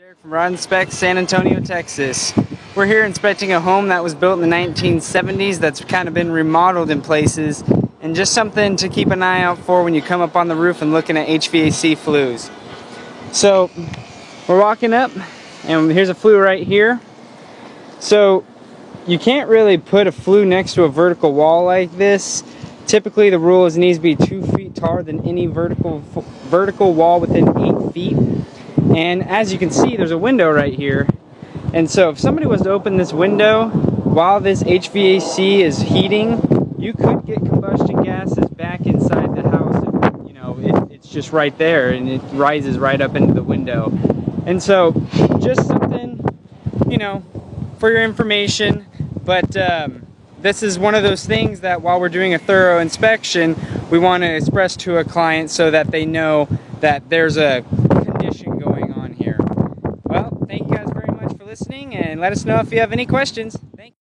Derek from Rod Inspect, San Antonio, Texas. We're here inspecting a home that was built in the 1970s that's kind of been remodeled in places, and just something to keep an eye out for when you come up on the roof and looking at HVAC flues. So we're walking up, and here's a flue right here. So you can't really put a flue next to a vertical wall like this. Typically the rule is it needs to be 2 feet taller than any vertical wall within 8 feet. And as you can see, there's a window right here. And so if somebody was to open this window while this HVAC is heating, you could get combustion gases back inside the house. You know, it's just right there, and it rises right up into the window. And so just something, you know, for your information. But this is one of those things that while we're doing a thorough inspection, we want to express to a client so that they know that there's a condition going on here. Well, thank you guys very much for listening, and let us know if you have any questions. Thank you.